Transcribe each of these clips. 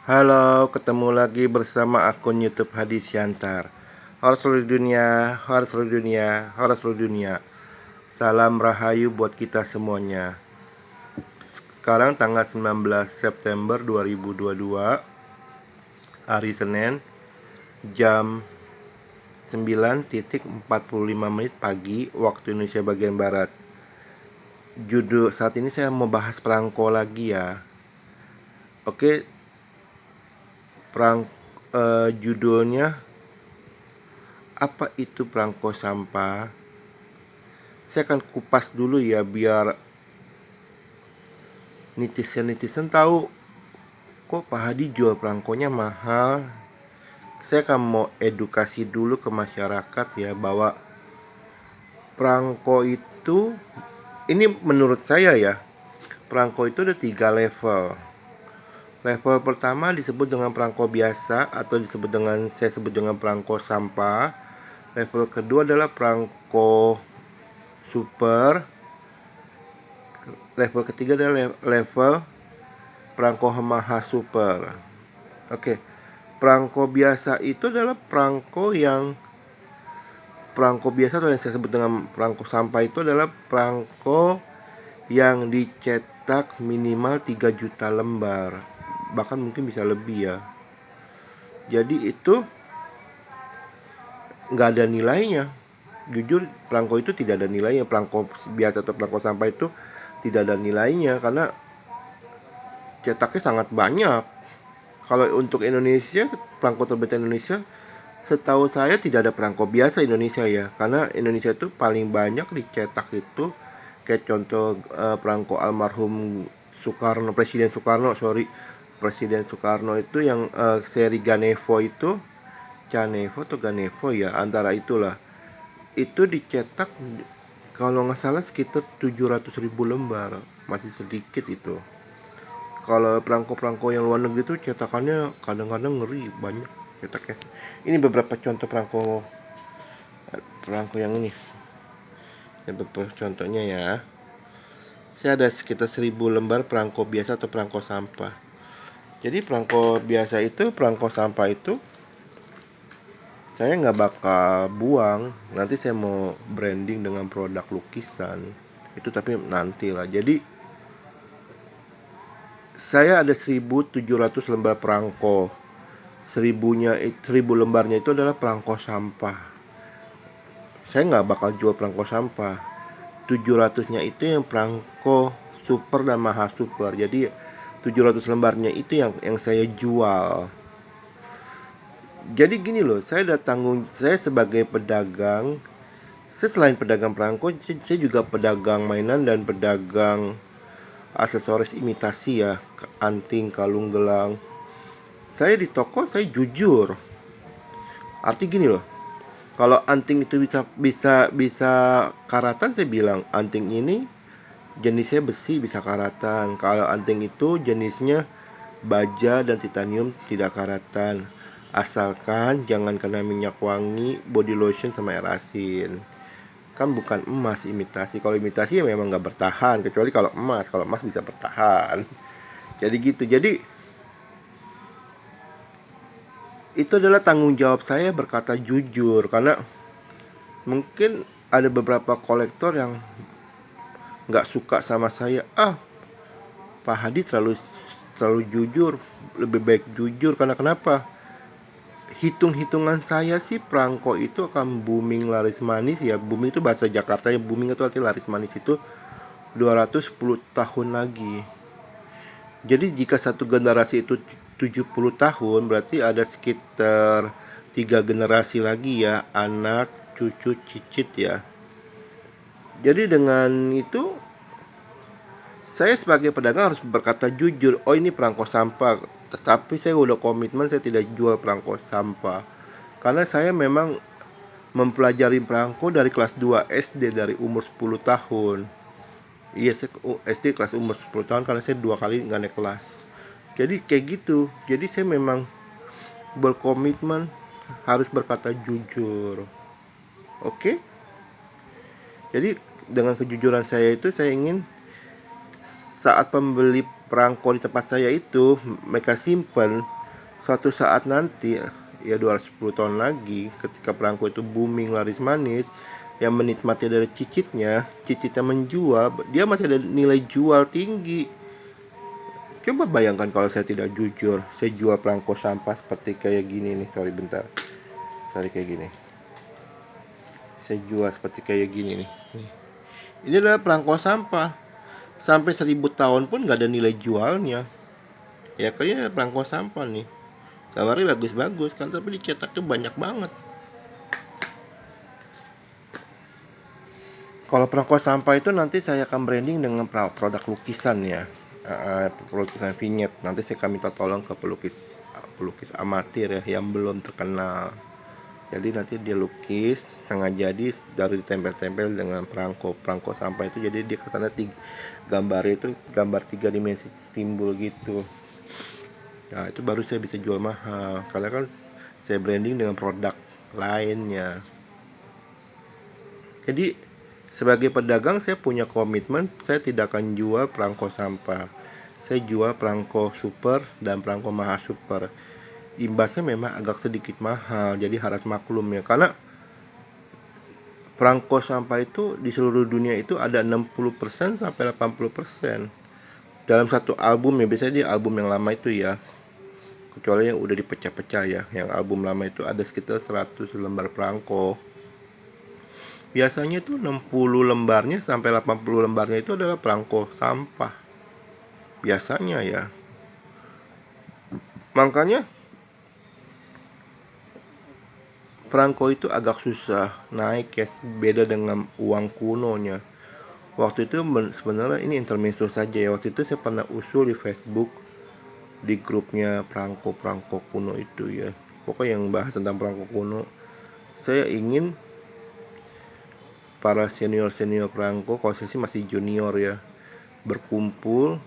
Halo, ketemu lagi bersama akun YouTube Hadi Syantar. Horor seluruh dunia, horor seluruh dunia, horor seluruh dunia. Salam rahayu buat kita semuanya. Sekarang tanggal 19 September 2022, hari Senin, jam 9.45 pagi waktu Indonesia bagian Barat. Judul saat ini saya mau bahas perangko lagi ya. Oke, judulnya apa itu perangko sampah? Saya akan kupas dulu ya biar netizen tahu kok Pak Hadi jual perangkonya mahal. Saya akan mau edukasi dulu ke masyarakat ya bahwa perangko itu, ini menurut saya ya, perangko itu ada 3 level. Level pertama disebut dengan perangko biasa atau saya sebut dengan perangko sampah. Level kedua adalah perangko super. Level ketiga adalah level perangko maha super. Oke. Perangko biasa itu adalah perangko biasa atau yang saya sebut dengan perangko sampah itu adalah perangko yang dicetak minimal 3 juta lembar. Bahkan mungkin bisa lebih ya. Jadi itu nggak ada nilainya. Jujur perangko itu tidak ada nilainya. Perangko biasa atau perangko sampah itu tidak ada nilainya karena cetaknya sangat banyak. Kalau untuk Indonesia, perangko terbitan Indonesia, setahu saya tidak ada perangko biasa Indonesia ya, karena Indonesia itu paling banyak dicetak itu kayak contoh perangko almarhum Soekarno, Presiden Soekarno itu yang seri Ganevo itu, Canevo atau Ganevo ya, antara itulah. Itu dicetak kalau nggak salah sekitar 700.000 lembar, masih sedikit itu. Kalau perangko-perangko yang luar negeri itu cetakannya kadang-kadang ngeri banyak cetaknya. Ini beberapa contoh perangko perangko yang ini. Ini beberapa contohnya ya. Saya ada sekitar 1000 lembar perangko biasa atau perangko sampah. Jadi perangko biasa itu, perangko sampah itu saya nggak bakal buang. Nanti saya mau branding dengan produk lukisan. Itu tapi nanti lah. Jadi saya ada 1700 lembar perangko. 1000 lembarnya itu adalah perangko sampah. Saya nggak bakal jual perangko sampah. 700-nya itu yang perangko super dan maha super. Jadi 700 lembarnya itu yang saya jual. Jadi gini loh, saya sebagai pedagang. Saya selain pedagang perangko, saya juga pedagang mainan dan pedagang aksesoris imitasi ya, anting, kalung, gelang. Saya di toko saya jujur. Arti gini loh, kalau anting itu bisa karatan, saya bilang anting ini jenisnya besi bisa karatan. Kalau anting itu jenisnya baja dan titanium tidak karatan. Asalkan jangan kena minyak wangi, body lotion sama air asin. Kan bukan emas imitasi. Kalau imitasi ya memang nggak bertahan, kecuali kalau emas. Kalau emas bisa bertahan. Jadi gitu. Jadi itu adalah tanggung jawab saya berkata jujur, karena mungkin ada beberapa kolektor yang nggak suka sama saya. Pak Hadi terlalu jujur. Lebih baik jujur, karena kenapa? Hitung-hitungan saya sih perangko itu akan booming laris manis ya. Booming itu bahasa Jakarta ya, booming itu arti laris manis itu 210 tahun lagi. Jadi jika satu generasi itu 70 tahun, berarti ada sekitar 3 generasi lagi ya, anak, cucu, cicit ya. Jadi dengan itu saya sebagai pedagang harus berkata jujur, oh ini perangko sampah. Tetapi saya udah komitmen saya tidak jual perangko sampah. Karena saya memang mempelajari perangko dari kelas 2 SD, dari umur 10 tahun. Iya, saya SD kelas umur 10 tahun karena saya 2 kali nggak naik kelas. Jadi kayak gitu. Jadi saya memang berkomitmen harus berkata jujur. Oke? Jadi dengan kejujuran saya itu, saya ingin saat pembeli perangko di tempat saya itu mereka simpen, Suatu saat nanti, ya 210 tahun lagi, ketika perangko itu booming laris manis, yang menikmati dari cicitnya menjual, dia masih ada nilai jual tinggi. Coba bayangkan kalau saya tidak jujur, saya jual perangko sampah seperti kayak gini nih. Sorry bentar, sorry kayak gini. Saya jual seperti kayak gini nih. Ini adalah perangko sampah. Sampai 1000 tahun pun nggak ada nilai jualnya. Ya kayaknya perangko sampah nih. Gambarnya bagus-bagus kan, tapi dicetaknya banyak banget. Kalau perangko sampah itu nanti saya akan branding dengan produk lukisan ya. Pelukisan vignette. Nanti saya akan minta tolong ke pelukis pelukis amatir ya yang belum terkenal. Jadi nanti dia lukis setengah jadi dari ditempel-tempel dengan perangko sampah itu, jadi dia kesana gambarnya itu gambar 3 dimensi timbul gitu. Nah itu baru saya bisa jual mahal karena kan saya branding dengan produk lainnya. Jadi sebagai pedagang saya punya komitmen, saya tidak akan jual perangko sampah. Saya jual perangko super dan perangko maha super. Imbasnya memang agak sedikit mahal, jadi harus maklum ya. Karena perangko sampah itu di seluruh dunia itu ada 60% sampai 80% dalam satu album ya. Biasanya di album yang lama itu ya, kecuali yang udah dipecah-pecah ya. Yang album lama itu ada sekitar 100 lembar perangko. Biasanya itu 60 lembarnya sampai 80 lembarnya itu adalah perangko sampah. Biasanya ya. Makanya perangko itu agak susah naik ya, beda dengan uang kunonya. Waktu itu sebenarnya ini intermezzo saja ya. Waktu itu saya pernah usul di Facebook di grupnya perangko kuno itu ya. Pokoknya yang bahas tentang perangko kuno. Saya ingin para senior perangko, kalau saya sih masih junior ya, berkumpul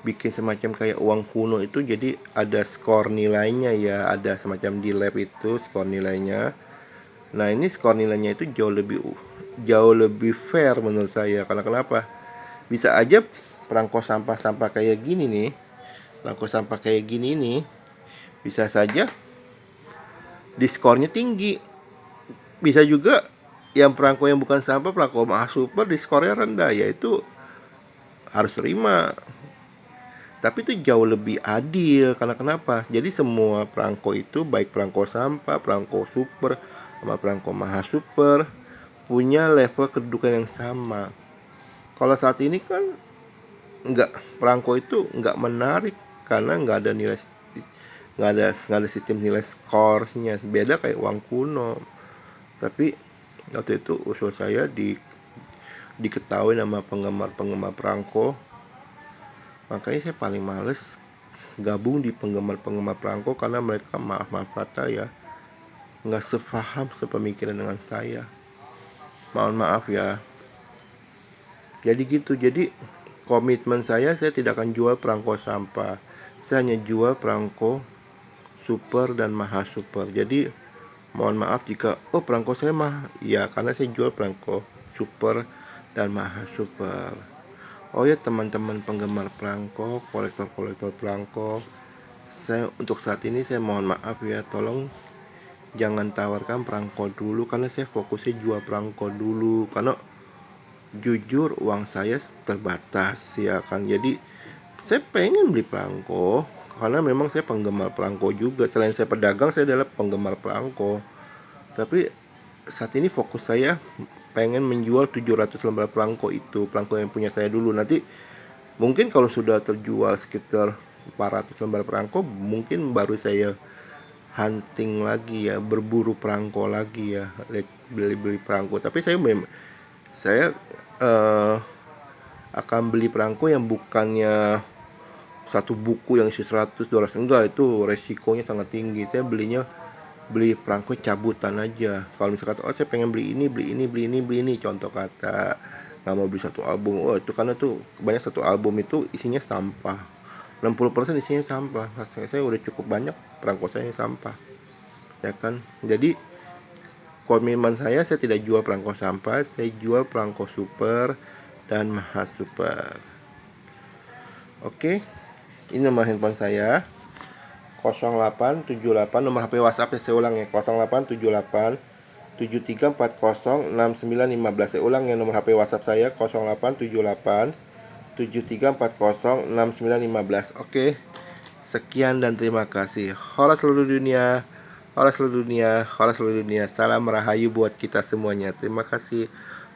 bikin semacam kayak uang kuno itu. Jadi ada skor nilainya ya, ada semacam di lab itu skor nilainya. Nah ini skor nilainya itu jauh lebih fair menurut saya. Karena kenapa? Bisa aja perangko sampah kayak gini nih, perangko sampah kayak gini nih, bisa saja di skornya tinggi. Bisa juga yang perangko yang bukan sampah, perangko maha super, di skornya rendah. Ya itu harus terima. Tapi itu jauh lebih adil. Karena kenapa? Jadi semua perangko itu, baik perangko sampah, perangko super, sama perangko maha super, punya level kedudukan yang sama. Kalau saat ini kan perangko itu nggak menarik karena nggak ada sistem nilai skornya. Beda kayak uang kuno. Tapi waktu itu usul saya diketahui nama penggemar perangko. Makanya saya paling males gabung di penggemar perangko karena mereka maaf kata ya, nggak sepemikiran dengan saya. Mohon maaf ya. Jadi gitu. Jadi komitmen saya tidak akan jual perangko sampah. Saya hanya jual perangko super dan maha super. Jadi mohon maaf jika perangko saya ya, karena saya jual perangko super dan maha super. Oh ya teman-teman penggemar perangko, kolektor perangko, untuk saat ini saya mohon maaf ya, tolong jangan tawarkan perangko dulu karena saya fokusnya jual perangko dulu. Karena jujur uang saya terbatas ya kan. Jadi saya pengen beli perangko karena memang saya penggemar perangko juga. Selain saya pedagang, saya adalah penggemar perangko. Tapi saat ini fokus saya pengen menjual 700 lembar perangko itu, perangko yang punya saya dulu. Nanti mungkin kalau sudah terjual sekitar 400 lembar perangko, mungkin baru saya hunting lagi ya, berburu perangko lagi ya, beli perangko. Tapi saya akan beli perangko yang bukannya satu buku yang isi 100-200, enggak, itu resikonya sangat tinggi. Saya beli perangko cabutan aja. Kalau misalkan saya pengen beli ini, contoh kata nggak mau beli satu album, itu karena tuh banyak satu album itu isinya sampah, 60% isinya sampah. Saya udah cukup banyak perangko saya sampah ya kan. Jadi komitmen saya tidak jual perangko sampah, saya jual perangko super dan maha super. Oke, ini nomor handphone saya 0878 nomor HP WhatsApp ya, saya ulang ya, 0878 73406915. Saya ulang ya, nomor HP WhatsApp saya 0878 73406915. Oke. Sekian dan terima kasih. Hola seluruh dunia. Hola seluruh dunia. Hola seluruh dunia. Salam rahayu buat kita semuanya. Terima kasih.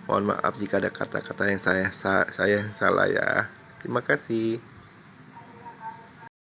Mohon maaf jika ada kata-kata yang saya yang salah ya. Terima kasih.